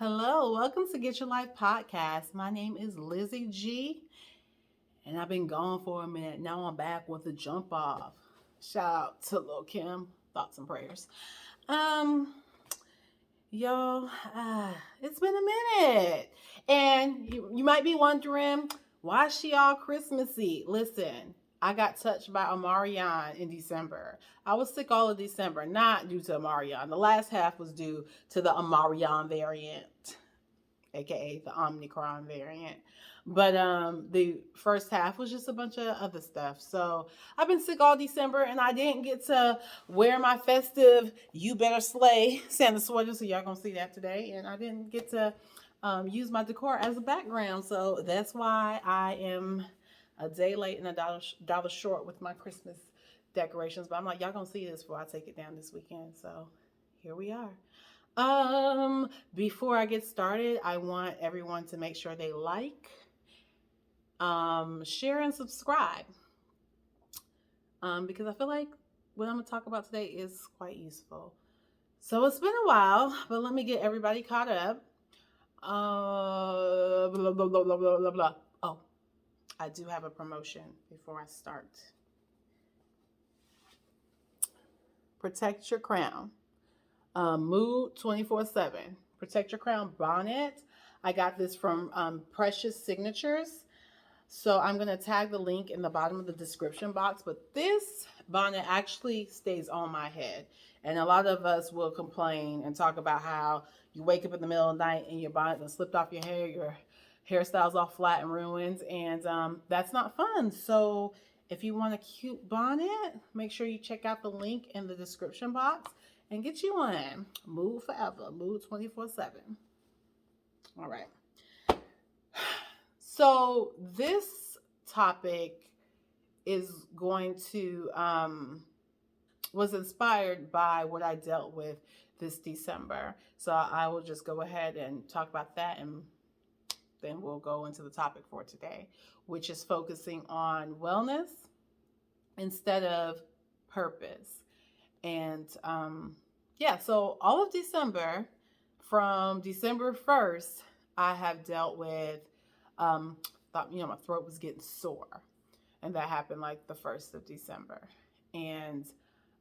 Hello, welcome to Get Your Life podcast. My name is Lizzie G, and I've been gone for a minute. Now I'm back with a jump off. Shout out to Lil Kim. Thoughts and prayers. Um, y'all, it's been a minute, and you might be wondering why is she all Christmassy. Listen, I got touched by Omarion in December. I was sick all of December, not due to Omarion. The last half was due to the Omarion variant, aka the Omicron variant. But the first half was just a bunch of other stuff. So I've been sick all December, and I didn't get to wear my festive "You Better Slay" Santa sweater. So y'all gonna see that today, and I didn't get to use my decor as a background. So that's why I am a day late and a dollar short with my Christmas decorations. But I'm like, y'all gonna see this before I take it down this weekend. So here we are. Before I get started, I want everyone to make sure they like, share, and subscribe. Because I feel like what I'm gonna talk about today is quite useful. So it's been a while, but let me get everybody caught up. Blah blah blah blah blah blah blah. Oh, I do have a promotion before I start. Protect your crown. Mood 24/7. Protect your crown bonnet. I got this from Precious Signatures. So I'm going to tag the link in the bottom of the description box. But this bonnet actually stays on my head. And a lot of us will complain and talk about how you wake up in the middle of the night and your bonnet has slipped off your hairstyle's all flat and ruined. And that's not fun. So if you want a cute bonnet, make sure you check out the link in the description box and get you one. Mood forever. Mood 24/7. All right. So this topic is going to was inspired by what I dealt with this December. So I will just go ahead and talk about that, and then we'll go into the topic for today, which is focusing on wellness instead of purpose. And so all of December, from December 1st, I have dealt with thought my throat was getting sore, and that happened like the 1st of December. And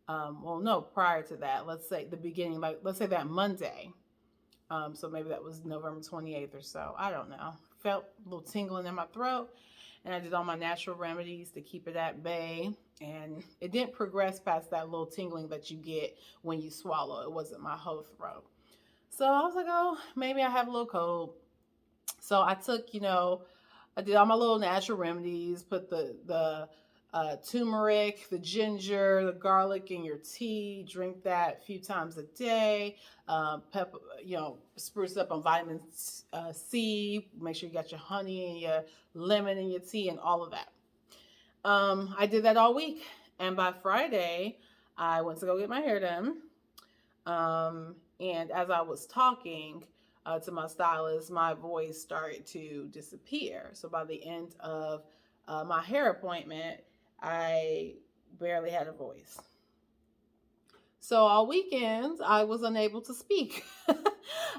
no, prior to that, let's say the beginning, like let's say that Monday. So maybe that was November 28th or so. I don't know. Felt a little tingling in my throat, and I did all my natural remedies to keep it at bay. And it didn't progress past that little tingling that you get when you swallow. It wasn't my whole throat. So I was like, oh, maybe I have a little cold. So I took, I did all my little natural remedies, put the turmeric, the ginger, the garlic in your tea, drink that a few times a day. Pepper, spruce up on vitamin C, make sure you got your honey and your lemon in your tea and all of that. I did that all week. And by Friday, I went to go get my hair done. And as I was talking to my stylist, my voice started to disappear. So by the end of my hair appointment, I barely had a voice. So all weekend, I was unable to speak.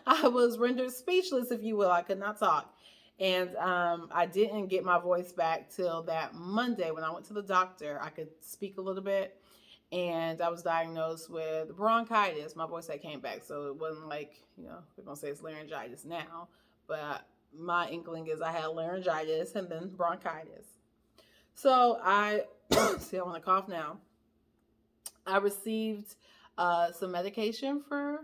I was rendered speechless, if you will. I could not talk. And I didn't get my voice back till that Monday when I went to the doctor. I could speak a little bit. And I was diagnosed with bronchitis. My voice had came back, so it wasn't like, we're going to say it's laryngitis now. But my inkling is I had laryngitis and then bronchitis. So I, see, I want to cough now. I received some medication for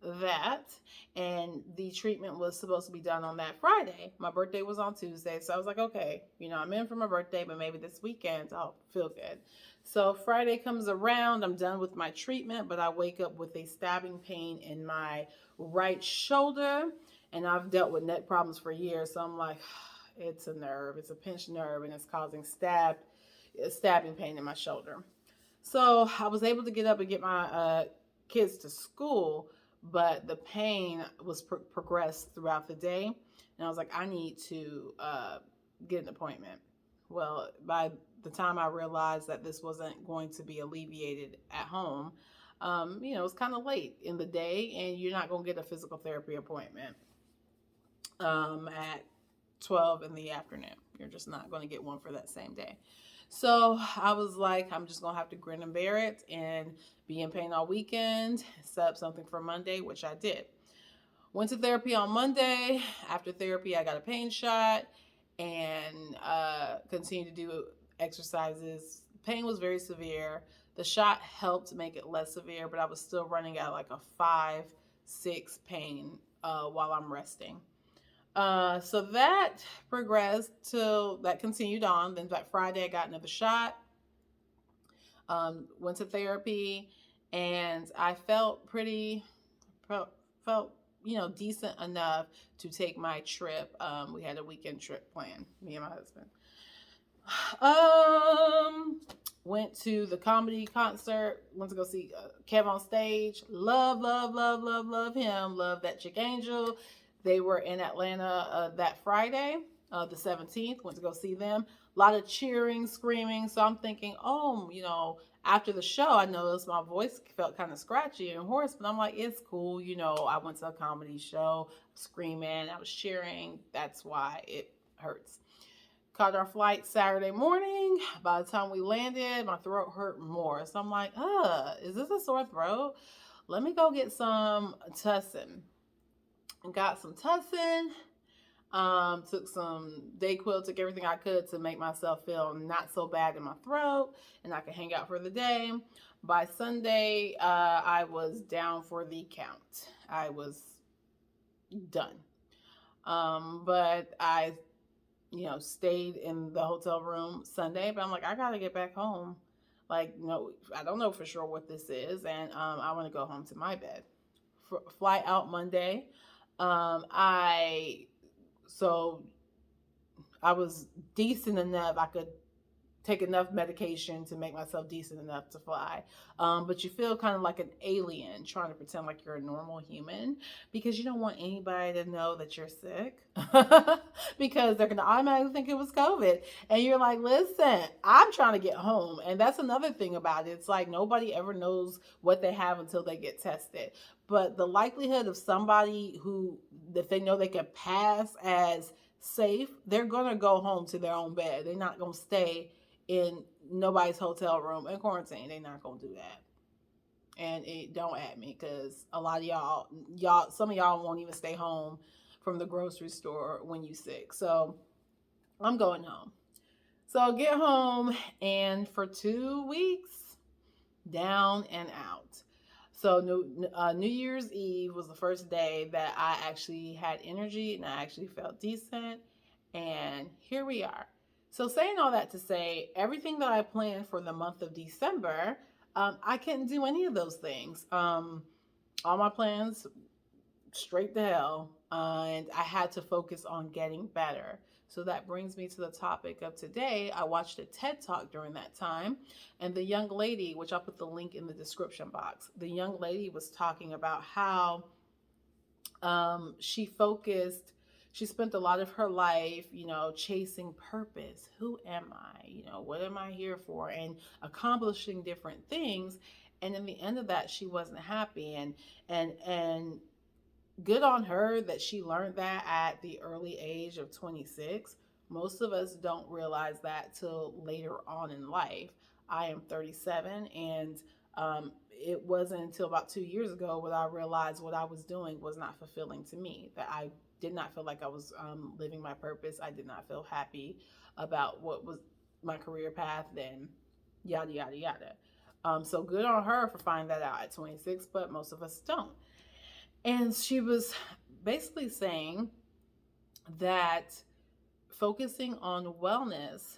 that, and the treatment was supposed to be done on that Friday. My birthday was on Tuesday, so I was like, okay, I'm in for my birthday, but maybe this weekend I'll feel good. So Friday comes around, I'm done with my treatment, but I wake up with a stabbing pain in my right shoulder, and I've dealt with neck problems for years, so I'm like, it's a nerve, it's a pinched nerve, and it's causing stabbing pain in my shoulder. So I was able to get up and get my kids to school, but the pain was progressed throughout the day. And I was like, I need to get an appointment. Well, by the time I realized that this wasn't going to be alleviated at home, it was kind of late in the day, and you're not going to get a physical therapy appointment. at 12 in the afternoon. You're just not going to get one for that same day. So I was like, I'm just going to have to grin and bear it and be in pain all weekend, set up something for Monday, which I did. Went to therapy on Monday. After therapy, I got a pain shot and continued to do exercises. Pain was very severe. The shot helped make it less severe, but I was still running at like a 5-6 pain while I'm resting. So that progressed till that continued on. Then that Friday, I got another shot. Went to therapy, and I felt felt decent enough to take my trip. We had a weekend trip planned, me and my husband. Went to the comedy concert. Went to go see Kev on stage. Love him. Love that chick Angel. They were in Atlanta that Friday, the 17th. Went to go see them. A lot of cheering, screaming. So I'm thinking, after the show, I noticed my voice felt kind of scratchy and hoarse, but I'm like, it's cool. I went to a comedy show, screaming, I was cheering. That's why it hurts. Caught our flight Saturday morning. By the time we landed, my throat hurt more. So I'm like, is this a sore throat? Let me go get some Tussin. And got some Tussin. Took some Dayquil, took everything I could to make myself feel not so bad in my throat, and I could hang out for the day. By Sunday, I was down for the count. I was done. But I stayed in the hotel room Sunday, but I'm like, I gotta get back home. Like, I don't know for sure what this is, and I want to go home to my bed. Fly out Monday. I was decent enough. I could take enough medication to make myself decent enough to fly. But you feel kind of like an alien trying to pretend like you're a normal human because you don't want anybody to know that you're sick because they're going to automatically think it was COVID. And you're like, listen, I'm trying to get home. And that's another thing about it. It's like nobody ever knows what they have until they get tested. But the likelihood of somebody who, if they know they can pass as safe, they're going to go home to their own bed. They're not going to stay in nobody's hotel room in quarantine. They're not gonna do that. And it don't at me because a lot of y'all, some of y'all won't even stay home from the grocery store when you sick. So I'm going home. So I'll get home, and for 2 weeks, down and out. So New Year's Eve was the first day that I actually had energy and I actually felt decent. And here we are. So saying all that to say, everything that I planned for the month of December, I couldn't do any of those things. All my plans straight to hell, and I had to focus on getting better. So that brings me to the topic of today. I watched a TED Talk during that time, and the young lady, which I'll put the link in the description box, the young lady was talking about how she spent a lot of her life, chasing purpose. Who am I? What am I here for? And accomplishing different things. And in the end of that, she wasn't happy. And good on her that she learned that at the early age of 26. Most of us don't realize that till later on in life. I am 37, and it wasn't until about 2 years ago when I realized what I was doing was not fulfilling to me, that I did not feel like I was living my purpose. I did not feel happy about what was my career path, and yada, yada, yada. So good on her for finding that out at 26, but most of us don't. And she was basically saying that focusing on wellness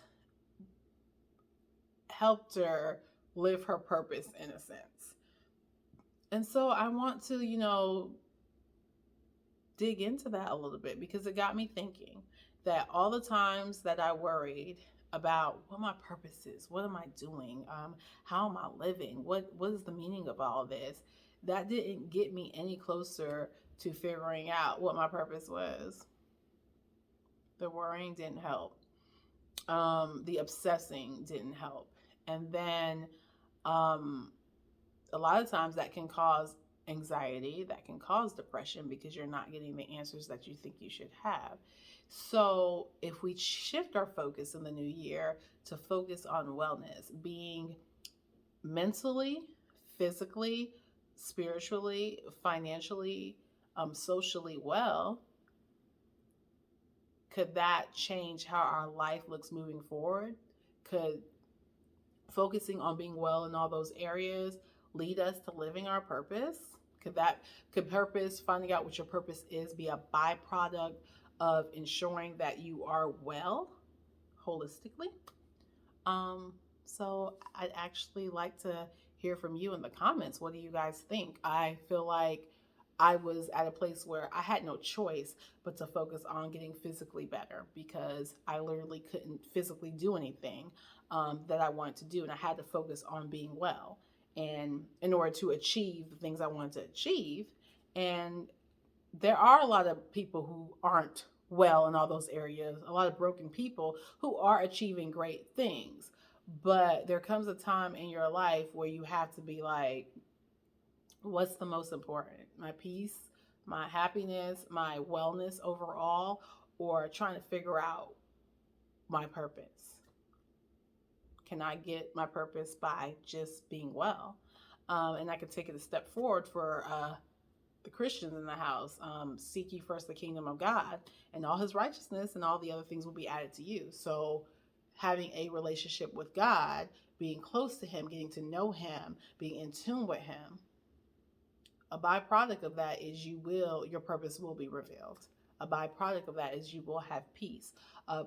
helped her live her purpose in a sense. And so I want to, dig into that a little bit because it got me thinking that all the times that I worried about what my purpose is, what am I doing, how am I living, what is the meaning of all this, that didn't get me any closer to figuring out what my purpose was. The worrying didn't help. The obsessing didn't help. And then a lot of times that can cause anxiety, that can cause depression because you're not getting the answers that you think you should have. So, if we shift our focus in the new year to focus on wellness, being mentally, physically, spiritually, financially, socially well, could that change how our life looks moving forward? Could focusing on being well in all those areas lead us to living our purpose? Could purpose, finding out what your purpose is, be a byproduct of ensuring that you are well holistically? Um, so I'd actually like to hear from you in the comments. What do you guys think? I feel like I was at a place where I had no choice but to focus on getting physically better because I literally couldn't physically do anything that I wanted to do. And I had to focus on being well. And in order to achieve the things I wanted to achieve, and there are a lot of people who aren't well in all those areas, a lot of broken people who are achieving great things. But there comes a time in your life where you have to be like, what's the most important? My peace, my happiness, my wellness overall, or trying to figure out my purpose? Can I get my purpose by just being well? And I can take it a step forward for the Christians in the house. Seek ye first the kingdom of God and all his righteousness, and all the other things will be added to you. So having a relationship with God, being close to him, getting to know him, being in tune with him, a byproduct of that is your purpose will be revealed. A byproduct of that is you will have peace. A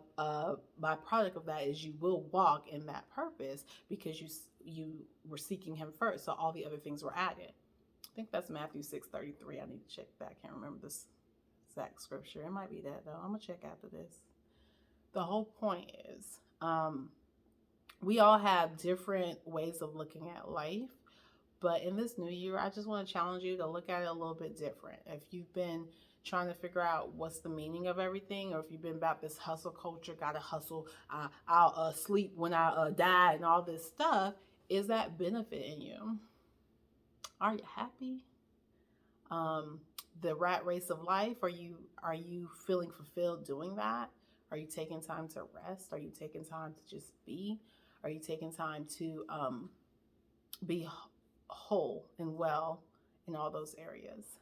byproduct of that is you will walk in that purpose because you were seeking him first. So all the other things were added. I think that's Matthew 6:33. I need to check that. I can't remember this exact scripture. It might be that though. I'm gonna check after this. The whole point is, we all have different ways of looking at life. But in this new year, I just want to challenge you to look at it a little bit different. If you've been trying to figure out what's the meaning of everything, or if you've been about this hustle culture, gotta hustle, I'll sleep when I die, and all this stuff, is that benefiting you? Are you happy? The rat race of life, are you feeling fulfilled doing that? Are you taking time to rest? Are you taking time to just be? Are you taking time to be whole and well in all those areas?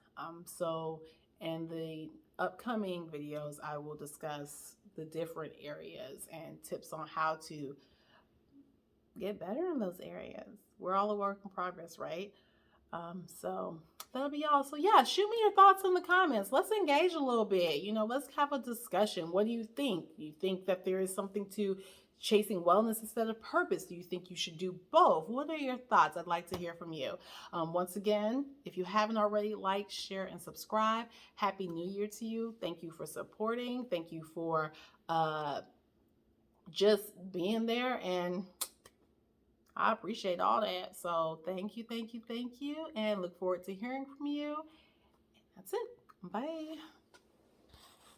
So in the upcoming videos, I will discuss the different areas and tips on how to get better in those areas. We're all a work in progress, right? So that'll be all. So yeah, shoot me your thoughts in the comments. Let's engage a little bit. Let's have a discussion. What do you think? Do you think that there is something to chasing wellness instead of purpose? Do you think you should do both? What are your thoughts? I'd like to hear from you. Once again, if you haven't already, like, share, and subscribe. Happy New Year to you. Thank you for supporting. Thank you for just being there, and I appreciate all that. So thank you, thank you, thank you, and look forward to hearing from you. That's it. Bye.